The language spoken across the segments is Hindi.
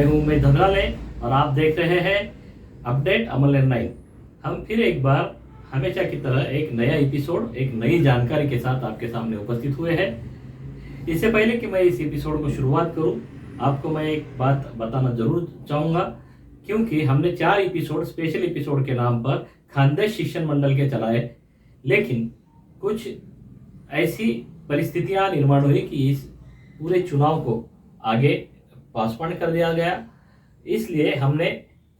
मैं हूं उमेश धनराले और आप देख रहे हैं अपडेट अमरनेर 9। हम फिर एक बार हमेशा की तरह एक नया एपिसोड एक नई जानकारी के साथ आपके सामने उपस्थित हुए हैं। इससे पहले कि मैं इस एपिसोड को शुरुआत करूं, आपको मैं एक बात बताना जरूर चाहूँगा, क्योंकि हमने 4 एपिसोड स्पेशल एपिसोड के नाम पर खानदेश शिक्षण मंडल के चलाए, लेकिन कुछ ऐसी परिस्थितियां निर्माण हुई कि इस पूरे चुनाव को आगे पोस्टपोन कर दिया गया। इसलिए हमने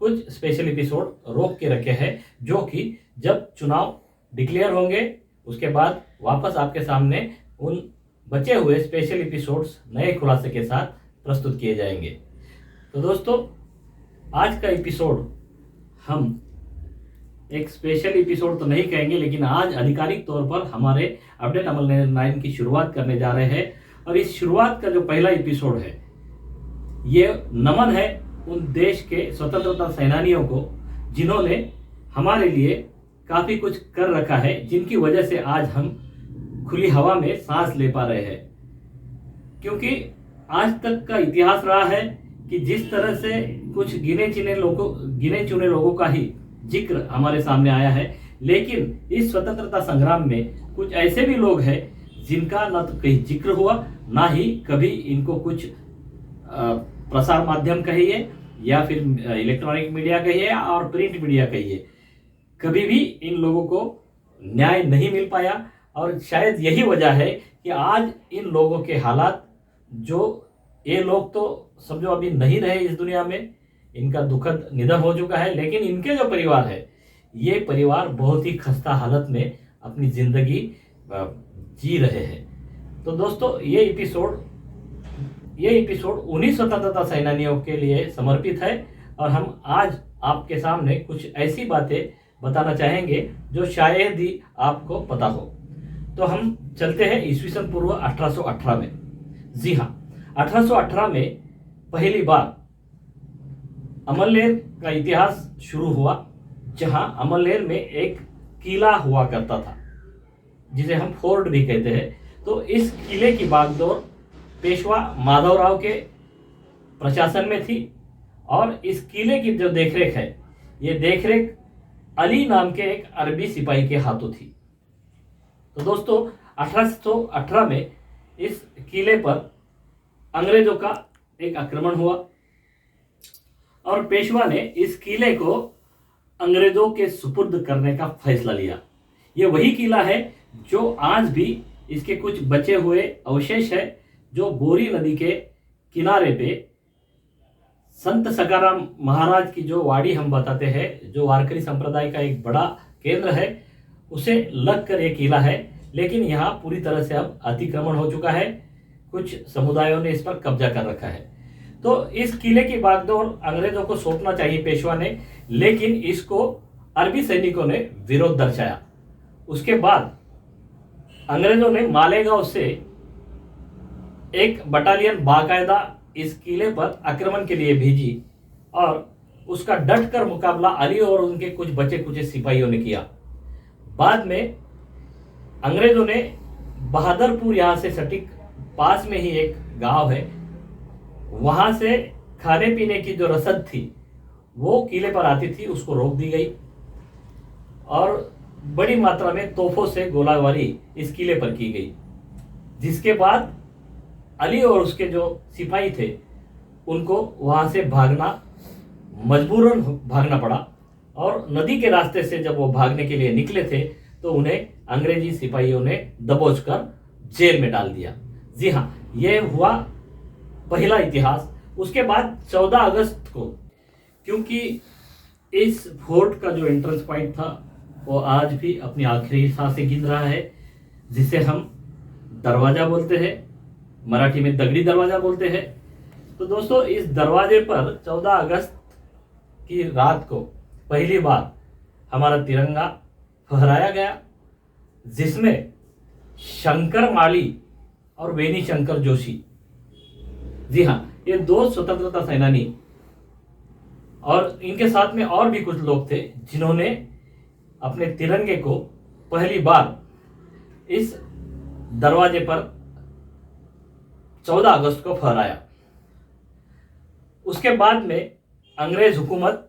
कुछ स्पेशल एपिसोड रोक के रखे हैं, जो कि जब चुनाव डिक्लेयर होंगे उसके बाद वापस आपके सामने उन बचे हुए स्पेशल एपिसोड्स नए खुलासे के साथ प्रस्तुत किए जाएंगे। तो दोस्तों, आज का एपिसोड हम एक स्पेशल एपिसोड तो नहीं कहेंगे, लेकिन आज आधिकारिक तौर पर हमारे अपडेट अमरनेर 9 की शुरुआत करने जा रहे हैं। और इस शुरुआत का जो पहला एपिसोड है, ये नमन है उन देश के स्वतंत्रता सेनानियों को जिन्होंने हमारे लिए काफ़ी कुछ कर रखा है, जिनकी वजह से आज हम खुली हवा में सांस ले पा रहे हैं। क्योंकि आज तक का इतिहास रहा है कि जिस तरह से कुछ गिने चुने लोगों का ही जिक्र हमारे सामने आया है, लेकिन इस स्वतंत्रता संग्राम में कुछ ऐसे भी लोग हैं जिनका न तो कहीं जिक्र हुआ, ना ही कभी इनको कुछ प्रसार माध्यम कहिए या फिर इलेक्ट्रॉनिक मीडिया कहिए और प्रिंट मीडिया कहिए, कभी भी इन लोगों को न्याय नहीं मिल पाया। और शायद यही वजह है कि आज इन लोगों के हालात, जो ये लोग तो समझो अभी नहीं रहे इस दुनिया में, इनका दुखद निधन हो चुका है, लेकिन इनके जो परिवार है, ये परिवार बहुत ही खस्ता हालत में अपनी जिंदगी जी रहे हैं। तो दोस्तों, ये एपिसोड उन्हीं स्वतंत्रता सेनानियों के लिए समर्पित है और हम आज आपके सामने कुछ ऐसी बातें बताना चाहेंगे जो शायद ही आपको पता हो। तो हम चलते हैं ईस्वीसन पूर्व 1818 में। जी हाँ, 1818 में पहली बार अमरनेर का इतिहास शुरू हुआ, जहां अमरनेर में एक किला हुआ करता था जिसे हम फोर्ट भी कहते हैं। तो इस किले की बागडोर पेशवा माधवराव के प्रशासन में थी और इस किले की जो देखरेख है, ये देखरेख अली नाम के एक अरबी सिपाही के हाथों थी। तो दोस्तों, 1818 में इस किले पर अंग्रेजों का एक आक्रमण हुआ और पेशवा ने इस किले को अंग्रेजों के सुपुर्द करने का फैसला लिया। ये वही किला है जो आज भी इसके कुछ बचे हुए अवशेष है, जो बोरी नदी के किनारे पे संत सगाराम महाराज की जो वाड़ी हम बताते हैं, जो वारकरी संप्रदाय का एक बड़ा केंद्र है, उसे लग कर ये किला है। लेकिन यहाँ पूरी तरह से अब अतिक्रमण हो चुका है, कुछ समुदायों ने इस पर कब्जा कर रखा है। तो इस किले की बागडोर अंग्रेजों को सौंपना चाहिए पेशवा ने, लेकिन इसको अरबी सैनिकों ने विरोध दर्शाया। उसके बाद अंग्रेजों ने मालेगांव से एक बटालियन बाकायदा इस किले पर आक्रमण के लिए भेजी और उसका डटकर मुकाबला अली और उनके कुछ बचे कुचे सिपाहियों ने किया। बाद में अंग्रेजों ने बहादुरपुर, यहाँ से सटीक पास में ही एक गांव है, वहां से खाने पीने की जो रसद थी वो किले पर आती थी, उसको रोक दी गई और बड़ी मात्रा में तोपों से गोलाबारी इस किले पर की गई। जिसके बाद अली और उसके जो सिपाही थे उनको वहां से मजबूरन भागना पड़ा और नदी के रास्ते से जब वो भागने के लिए निकले थे तो उन्हें अंग्रेजी सिपाहियों ने दबोचकर जेल में डाल दिया। जी हाँ, ये हुआ पहला इतिहास। उसके बाद 14 अगस्त को, क्योंकि इस फोर्ट का जो एंट्रेंस पॉइंट था वो आज भी अपनी आखिरी सांसें गिन रहा है, जिसे हम दरवाजा बोलते हैं, मराठी में दगड़ी दरवाजा बोलते हैं। तो दोस्तों, इस दरवाजे पर 14 अगस्त की रात को पहली बार हमारा तिरंगा फहराया गया, जिसमें शंकर माली और वेनी शंकर जोशी, जी हाँ, ये 2 स्वतंत्रता सेनानी और इनके साथ में और भी कुछ लोग थे जिन्होंने अपने तिरंगे को पहली बार इस दरवाजे पर 14 अगस्त को फहराया। उसके बाद में अंग्रेज हुकूमत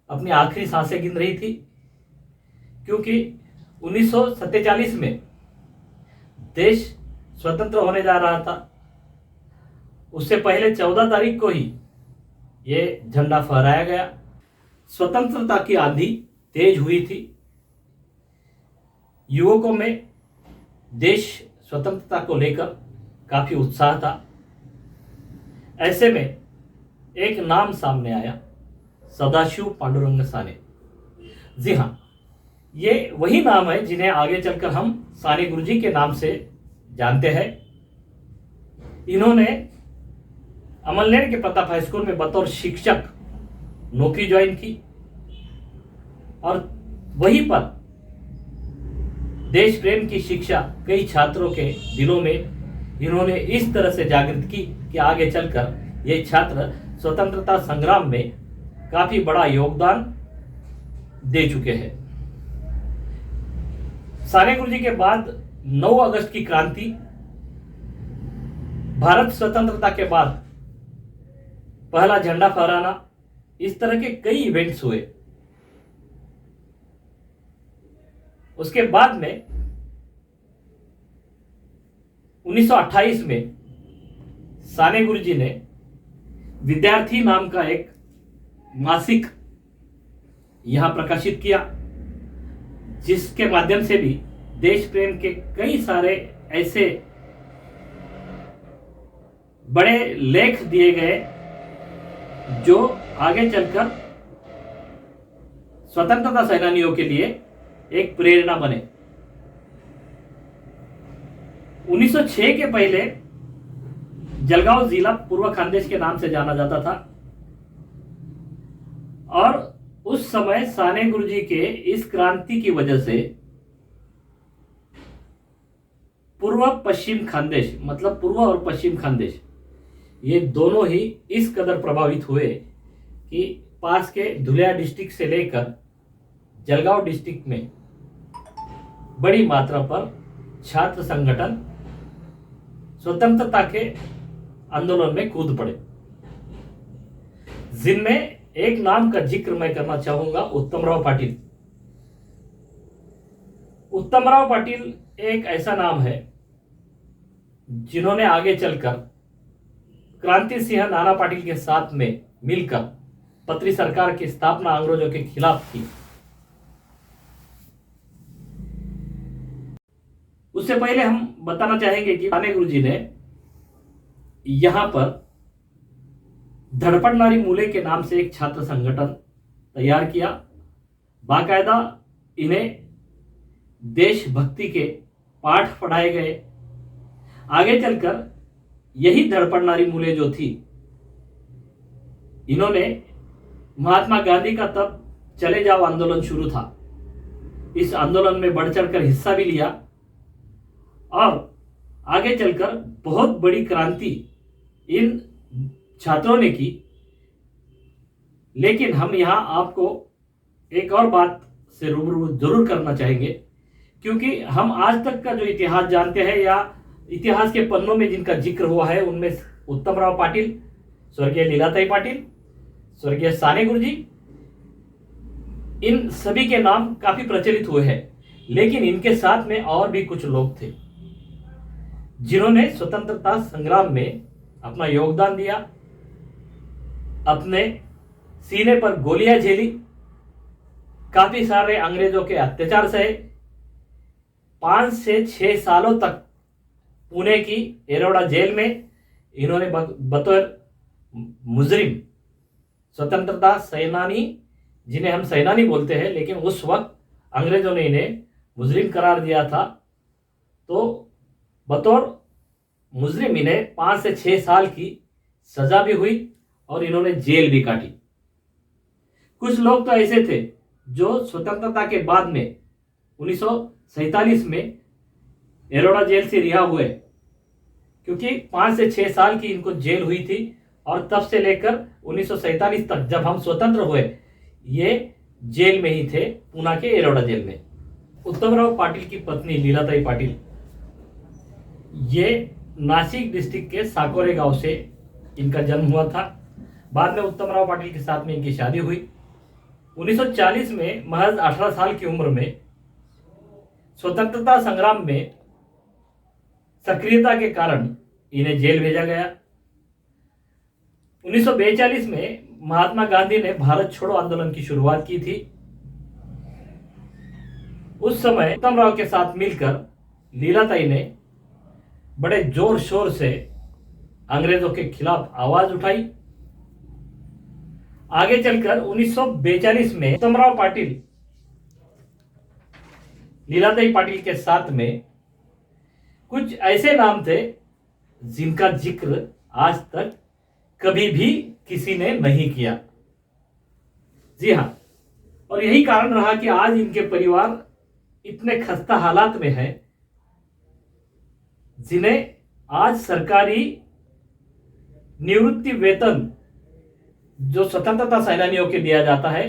अपनी आखिरी सांसें गिन रही थी, क्योंकि 1947 में देश स्वतंत्र होने जा रहा था। उससे पहले 14 तारीख को ही ये झंडा फहराया गया। स्वतंत्रता की आंधी तेज हुई थी। युवकों में देश स्वतंत्रता को लेकर काफी उत्साह था। ऐसे में एक नाम सामने आया, सदाशिव पांडुरंग साने। जी हाँ, ये वही नाम है जिन्हें आगे चलकर हम साने गुरुजी के नाम से जानते हैं। इन्होंने अमलनेर के प्रताप हाई स्कूल में बतौर शिक्षक नौकरी ज्वाइन की और वहीं पर देश प्रेम की शिक्षा कई छात्रों के दिलों में इन्होंने इस तरह से जागृत की कि आगे चलकर ये छात्र स्वतंत्रता संग्राम में काफी बड़ा योगदान दे चुके हैं। साने गुरुजी के बाद 9 अगस्त की क्रांति, भारत स्वतंत्रता के बाद पहला झंडा फहराना, इस तरह के कई इवेंट्स हुए। उसके बाद में 1928 में साने गुरुजी ने विद्यार्थी नाम का एक मासिक यहां प्रकाशित किया, जिसके माध्यम से भी देश प्रेम के कई सारे ऐसे बड़े लेख दिए गए जो आगे चलकर स्वतंत्रता सेनानियों के लिए एक प्रेरणा बने। 1906 के पहले जलगांव जिला पूर्व खानदेश के नाम से जाना जाता था और उस समय साने गुरुजी के इस क्रांति की वजह से पूर्व पश्चिम खानदेश, मतलब पूर्व और पश्चिम खानदेश, ये दोनों ही इस कदर प्रभावित हुए कि पास के धुलिया डिस्ट्रिक्ट से लेकर जलगांव डिस्ट्रिक्ट में बड़ी मात्रा पर छात्र संगठन स्वतंत्रता के आंदोलन में कूद पड़े, जिनमें एक नाम का जिक्र मैं करना चाहूंगा, उत्तमराव पाटिल। उत्तमराव पाटिल एक ऐसा नाम है जिन्होंने आगे चलकर क्रांति सिंह नाना पाटिल के साथ में मिलकर पत्री सरकार की स्थापना अंग्रेजों के खिलाफ की। उससे पहले हम बताना चाहेंगे कि साने गुरुजी ने यहां पर धड़पड़ नारी मूले के नाम से एक छात्र संगठन तैयार किया। बाकायदा इन्हें देशभक्ति के पाठ पढ़ाए गए। आगे चलकर यही धड़पड़ नारी मूले जो थी, इन्होंने महात्मा गांधी का तब चले जाओ आंदोलन शुरू था, इस आंदोलन में बढ़ चढ़कर हिस्सा भी लिया और आगे चलकर बहुत बड़ी क्रांति इन छात्रों ने की। लेकिन हम यहां आपको एक और बात से रूबरू जरूर करना चाहेंगे, क्योंकि हम आज तक का जो इतिहास जानते हैं या इतिहास के पन्नों में जिनका जिक्र हुआ है, उनमें उत्तमराव पाटिल, स्वर्गीय लीलाताई पाटिल, स्वर्गीय साने गुरुजी, इन सभी के नाम काफी प्रचलित हुए हैं। लेकिन इनके साथ में और भी कुछ लोग थे जिन्होंने स्वतंत्रता संग्राम में अपना योगदान दिया, अपने सीने पर गोलियां झेली, काफी सारे अंग्रेजों के अत्याचार सहे, 5 से 6 सालों तक पुणे की एरोडा जेल में इन्होंने बतौर मुजरिम, स्वतंत्रता सेनानी, जिन्हें हम सेनानी बोलते हैं, लेकिन उस वक्त अंग्रेजों ने इन्हें मुजरिम करार दिया था, तो बतौर मुजरिम इन्हें 5 से 6 साल की सजा भी हुई और इन्होंने जेल भी काटी। कुछ लोग तो ऐसे थे जो स्वतंत्रता के बाद में 1947 में एरोडा जेल से रिहा हुए, क्योंकि 5 से 6 साल की इनको जेल हुई थी और तब से लेकर 1947 तक जब हम स्वतंत्र हुए, ये जेल में ही थे, पूना के एरोडा जेल में। उत्तमराव पाटिल की पत्नी लीलाताई पाटिल, ये नासिक डिस्ट्रिक्ट के साकोरे गांव से इनका जन्म हुआ था। बाद में उत्तमराव पाटिल के साथ में इनकी शादी हुई। 1940 में महज 18 साल की उम्र में स्वतंत्रता संग्राम में सक्रियता के कारण इन्हें जेल भेजा गया। 1942 में महात्मा गांधी ने भारत छोड़ो आंदोलन की शुरुआत की थी। उस समय उत्तमराव के साथ मिलकर लीलाताई ने बड़े जोर शोर से अंग्रेजों के खिलाफ आवाज उठाई। आगे चलकर 1942 में उत्तमराव पाटिल लीलाताई पाटिल के साथ में कुछ ऐसे नाम थे जिनका जिक्र आज तक कभी भी किसी ने नहीं किया। जी हां, और यही कारण रहा कि आज इनके परिवार इतने खस्ता हालात में है, जिन्हें आज सरकारी निवृत्ति वेतन जो स्वतंत्रता सेनानियों के दिया जाता है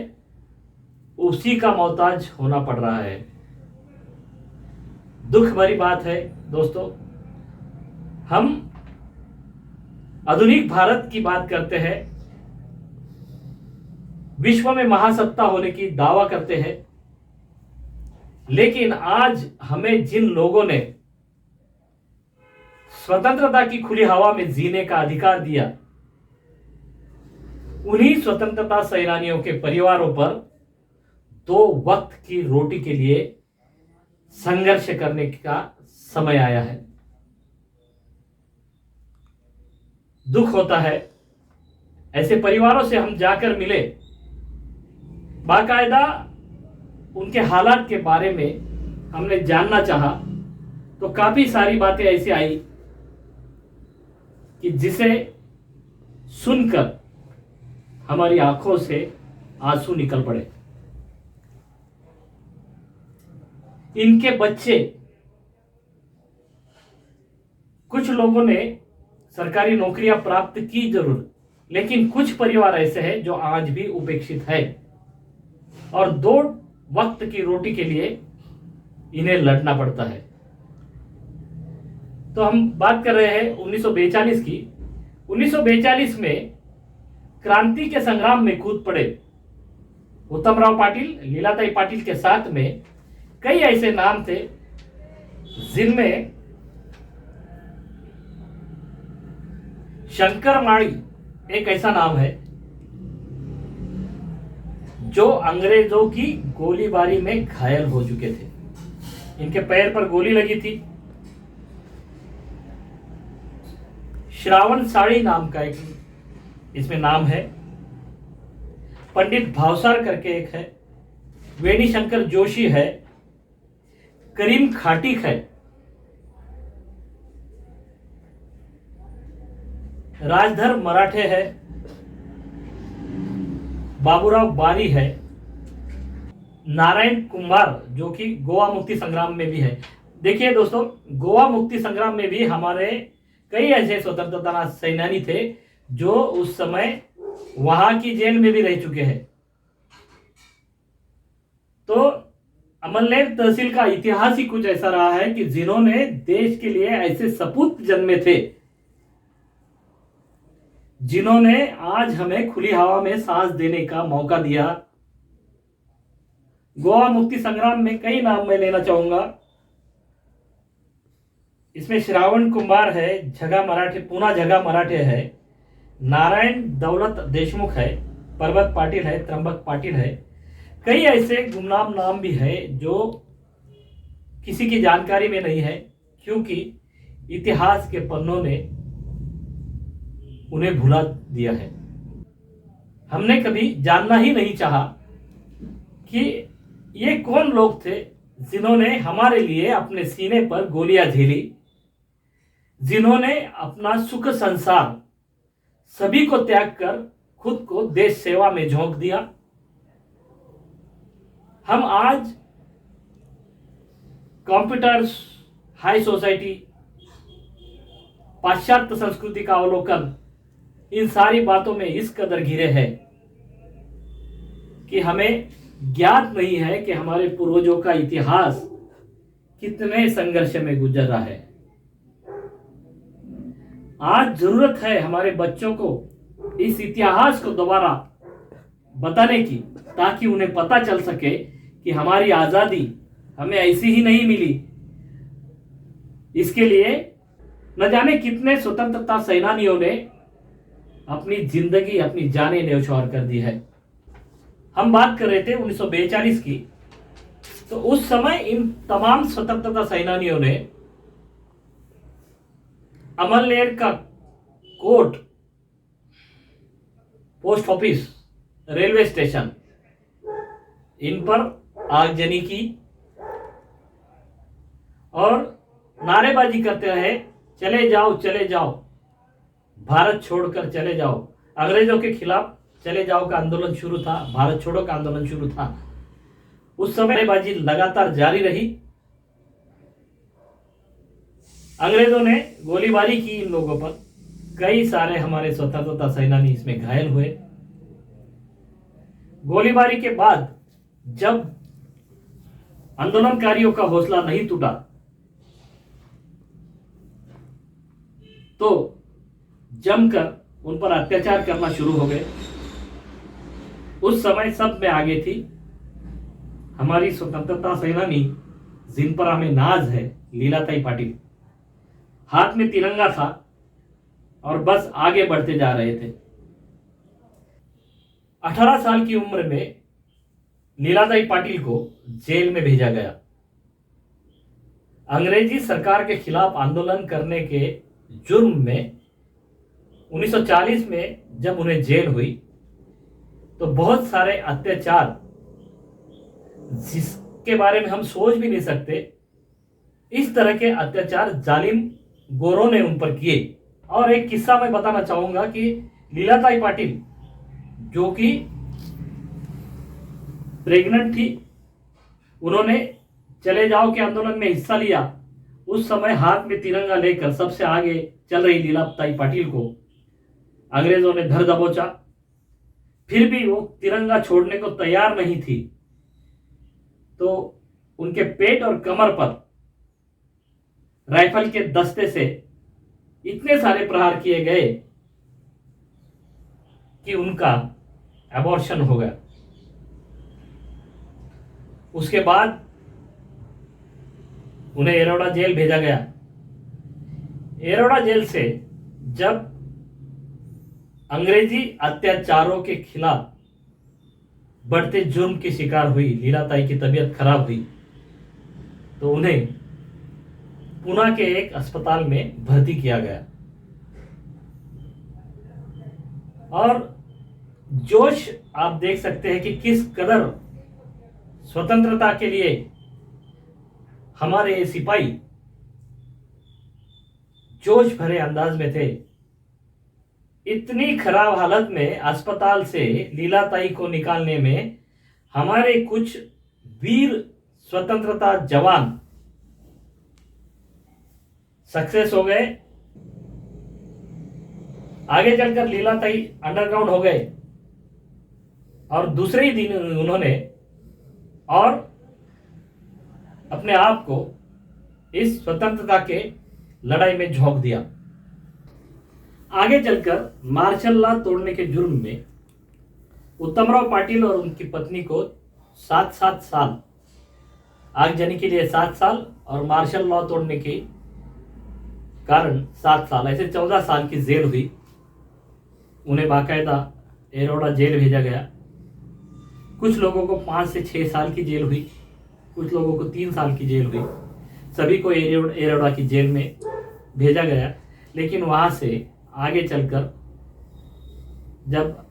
उसी का मोहताज होना पड़ रहा है। दुख भरी बात है दोस्तों। हम आधुनिक भारत की बात करते हैं, विश्व में महासत्ता होने की दावा करते हैं, लेकिन आज हमें जिन लोगों ने स्वतंत्रता की खुली हवा में जीने का अधिकार दिया, उन्हीं स्वतंत्रता सेनानियों के परिवारों पर 2 वक्त की रोटी के लिए संघर्ष करने का समय आया है। दुख होता है, ऐसे परिवारों से हम जाकर मिले, बाकायदा उनके हालात के बारे में हमने जानना चाहा, तो काफी सारी बातें ऐसी आई कि जिसे सुनकर हमारी आंखों से आंसू निकल पड़े। इनके बच्चे, कुछ लोगों ने सरकारी नौकरियां प्राप्त की जरूर, लेकिन कुछ परिवार ऐसे हैं जो आज भी उपेक्षित है और 2 वक्त की रोटी के लिए इन्हें लड़ना पड़ता है। तो हम बात कर रहे हैं 1942 की। 1942 में क्रांति के संग्राम में कूद पड़े उत्तमराव पाटिल लीलाताई पाटिल के साथ में कई ऐसे नाम थे जिनमें शंकर माड़ी एक ऐसा नाम है जो अंग्रेजों की गोलीबारी में घायल हो चुके थे। इनके पैर पर गोली लगी थी। श्रावण साड़ी नाम का एक इसमें नाम है। पंडित भावसार करके एक है। वेणी शंकर जोशी है। करीम खाटिक है। राजधर मराठे है। बाबूराव बारी है। नारायण कुंभार जो कि गोवा मुक्ति संग्राम में भी है। देखिए दोस्तों, गोवा मुक्ति संग्राम में भी हमारे कई ऐसे स्वतंत्रता सेनानी थे जो उस समय वहां की जेल में भी रह चुके हैं। तो अमलनेर तहसील का इतिहास ही कुछ ऐसा रहा है कि जिन्होंने देश के लिए ऐसे सपूत जन्मे थे जिन्होंने आज हमें खुली हवा में सांस देने का मौका दिया। गोवा मुक्ति संग्राम में कई नाम मैं लेना चाहूंगा। इसमें श्रावण कुंभार है, झगा मराठे, पूना झगा मराठे है, नारायण दौलत देशमुख है, पर्वत पाटिल है, त्र्यंबक पाटिल है। कई ऐसे गुमनाम नाम भी है जो किसी की जानकारी में नहीं है, क्योंकि इतिहास के पन्नों ने उन्हें भुला दिया है। हमने कभी जानना ही नहीं चाहा कि ये कौन लोग थे जिन्होंने हमारे लिए अपने सीने पर गोलियां झेली, जिन्होंने अपना सुख संसार सभी को त्याग कर खुद को देश सेवा में झोंक दिया। हम आज कंप्यूटर्स, हाई सोसाइटी, पाश्चात्य संस्कृति का अवलोकन, इन सारी बातों में इस कदर घिरे हैं कि हमें ज्ञात नहीं है कि हमारे पूर्वजों का इतिहास कितने संघर्ष में गुजर रहा है। आज जरूरत है हमारे बच्चों को इस इतिहास को दोबारा बताने की, ताकि उन्हें पता चल सके कि हमारी आजादी हमें ऐसी ही नहीं मिली। इसके लिए न जाने कितने स्वतंत्रता सेनानियों ने अपनी जिंदगी, अपनी जानें न्यौछावर कर दी है। हम बात कर रहे थे 1942 की, तो उस समय इन तमाम स्वतंत्रता सेनानियों ने अमलनेर का court, post office, railway station, इन पर आगजनी की और नारेबाजी करते रहे, चले जाओ चले जाओ, भारत छोड़कर चले जाओ। अंग्रेजों के खिलाफ चले जाओ का आंदोलन शुरू था, भारत छोड़ो का आंदोलन शुरू था। उस समय नारेबाजी लगातार जारी रही। अंग्रेजों ने गोलीबारी की इन लोगों पर, कई सारे हमारे स्वतंत्रता सेनानी इसमें घायल हुए। गोलीबारी के बाद जब आंदोलनकारियों का हौसला नहीं टूटा, तो जमकर उन पर अत्याचार करना शुरू हो गए। उस समय सब में आगे थी हमारी स्वतंत्रता सेनानी, जिन पर हमें नाज है, लीलाताई पाटिल। हाथ में तिरंगा था और बस आगे बढ़ते जा रहे थे। 18 साल की उम्र में लीलाताई पाटिल को जेल में भेजा गया। अंग्रेजी सरकार के खिलाफ आंदोलन करने के जुर्म में 1940 में जब उन्हें जेल हुई, तो बहुत सारे अत्याचार जिसके बारे में हम सोच भी नहीं सकते, इस तरह के अत्याचार जालिम गोरों ने उन पर किए। और एक किस्सा मैं बताना चाहूंगा कि लीलाताई पाटिल, जो कि प्रेग्नेंट थी, उन्होंने चले जाओ के आंदोलन में हिस्सा लिया। उस समय हाथ में तिरंगा लेकर सबसे आगे चल रही लीलाताई पाटिल को अंग्रेजों ने धर दबोचा। फिर भी वो तिरंगा छोड़ने को तैयार नहीं थी, तो उनके पेट और कमर पर राइफल के दस्ते से इतने सारे प्रहार किए गए कि उनका एबॉर्शन हो गया। उसके बाद उन्हें एरोडा जेल भेजा गया। एरोडा जेल से जब अंग्रेजी अत्याचारों के खिलाफ बढ़ते जुर्म की शिकार हुई, लीलाताई की तबीयत खराब हुई, तो उन्हें पुणे के एक अस्पताल में भर्ती किया गया। और जोश आप देख सकते हैं कि किस कदर स्वतंत्रता के लिए हमारे ये सिपाही जोश भरे अंदाज में थे। इतनी खराब हालत में अस्पताल से लीलाताई को निकालने में हमारे कुछ वीर स्वतंत्रता जवान सक्सेस हो गए। आगे चलकर लीलाताई अंडरग्राउंड हो गए और दूसरे ही दिन उन्होंने और अपने आप को इस स्वतंत्रता के लड़ाई में झोंक दिया। आगे चलकर मार्शल लॉ तोड़ने के जुर्म में उत्तमराव पाटिल और उनकी पत्नी को 7-7 साल, आगजनी के लिए 7 साल और मार्शल लॉ तोड़ने के कारण 7 साल, ऐसे 14 साल की जेल हुई। उन्हें बाकायदा एरोडा जेल भेजा गया। कुछ लोगों को 5 से 6 साल की जेल हुई, कुछ लोगों को 3 साल की जेल हुई। सभी को एरोडा की जेल में भेजा गया। लेकिन वहां से आगे चलकर जब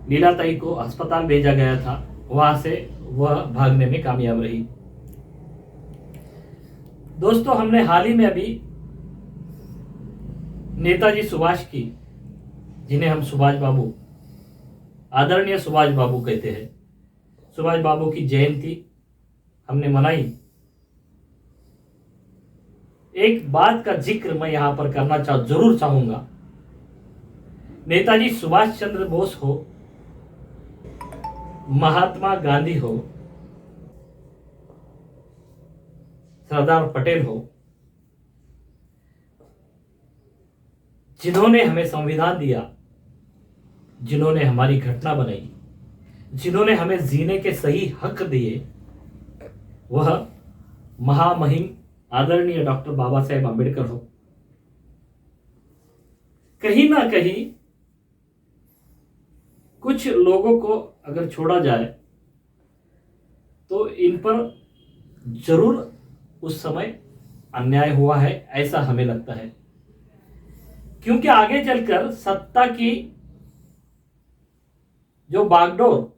लीलाताई को अस्पताल भेजा गया था, वहां से वह भागने में कामयाब रही। दोस्तों, हमने हाल ही में अभी नेताजी सुभाष की, जिन्हें हम सुभाष बाबू, आदरणीय सुभाष बाबू कहते हैं, सुभाष बाबू की जयंती हमने मनाई। एक बात का जिक्र मैं यहां पर करना जरूर चाहूंगा। नेताजी सुभाष चंद्र बोस हो, महात्मा गांधी हो, सरदार पटेल हो, जिन्होंने हमें संविधान दिया, जिन्होंने हमारी घटना बनाई, जिन्होंने हमें जीने के सही हक दिए, वह महामहिम आदरणीय डॉक्टर बाबा साहेब आंबेडकर हो। कहीं ना कहीं कुछ लोगों को अगर छोड़ा जाए तो इन पर जरूर उस समय अन्याय हुआ है, ऐसा हमें लगता है। क्योंकि आगे चलकर सत्ता की जो बागडोर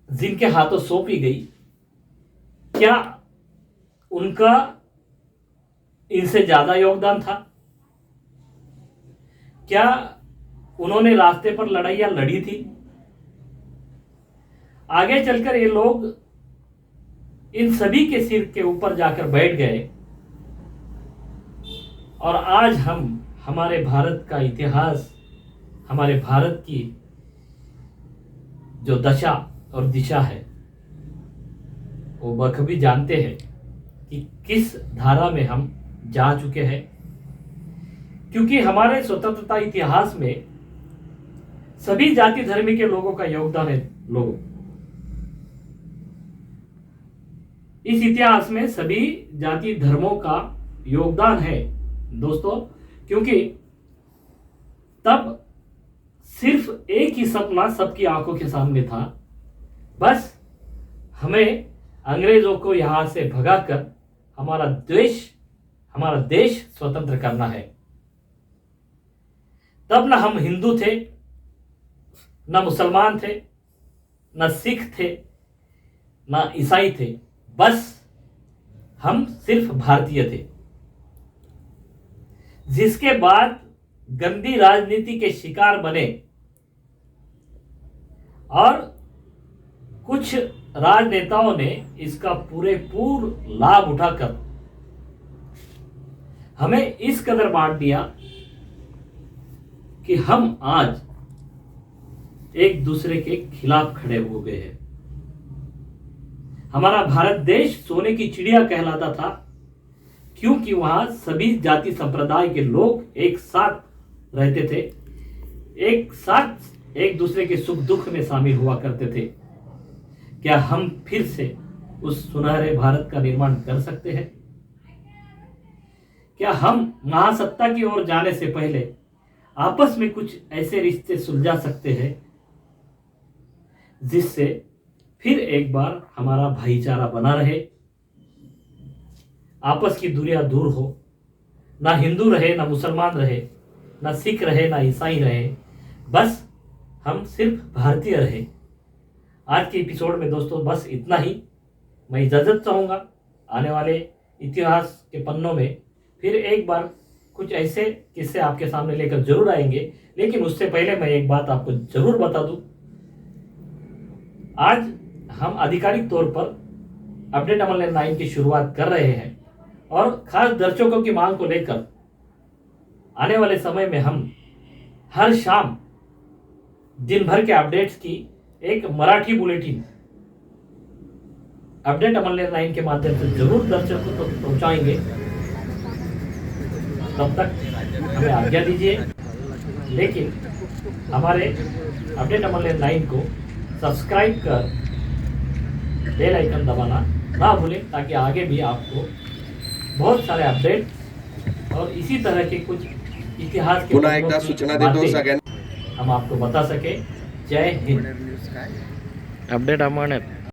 जिनके हाथों सौंपी गई, क्या उनका इनसे ज्यादा योगदान था? क्या उन्होंने रास्ते पर लड़ाइयां लड़ी थी? आगे चलकर ये लोग इन सभी के सिर के ऊपर जाकर बैठ गए और आज हम हमारे भारत का इतिहास, हमारे भारत की जो दशा और दिशा है वो बखूबी जानते हैं कि किस धारा में हम जा चुके हैं। क्योंकि हमारे स्वतंत्रता इतिहास में सभी जाति धर्म के लोगों का योगदान है। लोगों, इस इतिहास में सभी जाति धर्मों का योगदान है दोस्तों। क्योंकि तब सिर्फ एक ही सपना सबकी आंखों के सामने था, बस हमें अंग्रेजों को यहां से भगाकर हमारा देश स्वतंत्र करना है। तब ना हम हिंदू थे, ना मुसलमान थे, ना सिख थे, ना ईसाई थे, बस हम सिर्फ भारतीय थे। जिसके बाद गंदी राजनीति के शिकार बने और कुछ राजनेताओं ने इसका पूर्ण लाभ उठाकर हमें इस कदर बांट दिया कि हम आज एक दूसरे के खिलाफ खड़े हो गए हैं। हमारा भारत देश सोने की चिड़िया कहलाता था, क्योंकि वहां सभी जाति संप्रदाय के लोग एक साथ रहते थे, एक साथ एक दूसरे के सुख दुख में शामिल हुआ करते थे। क्या हम फिर से उस सुनहरे भारत का निर्माण कर सकते हैं? क्या हम महासत्ता की ओर जाने से पहले आपस में कुछ ऐसे रिश्ते सुलझा सकते हैं जिससे फिर एक बार हमारा भाईचारा बना रहे, आपस की दूरियां दूर हो, ना हिंदू रहे, ना मुसलमान रहे, ना सिख रहे, ना ईसाई रहे, बस हम सिर्फ भारतीय रहे। आज के एपिसोड में दोस्तों बस इतना ही। मैं इजाजत चाहूंगा। आने वाले इतिहास के पन्नों में फिर एक बार कुछ ऐसे किस्से आपके सामने लेकर जरूर आएंगे, लेकिन उससे पहले मैं एक बात आपको जरूर बता दूं। आज हम आधिकारिक तौर पर अपडेट अमल 9 की शुरुआत कर रहे हैं और खास दर्शकों की मांग को लेकर आने वाले समय में हम हर शाम दिन भर के अपडेट्स की एक मराठी बुलेटिन अपडेट अमल 9 के माध्यम से जरूर दर्शकों तक पहुंचाएंगे। तब तक हमें आज्ञा दीजिए, लेकिन हमारे अपडेट अमल 9 को सब्सक्राइब कर बेल आइकन दबाना ना भूलें, ताकि आगे भी आपको बहुत सारे अपडेट और इसी तरह के कुछ इतिहास के पुन्हा एकदा सूचना देतो सगळ्यांना हम आपको बता सके। जय हिंद। अपडेट अमरनाथ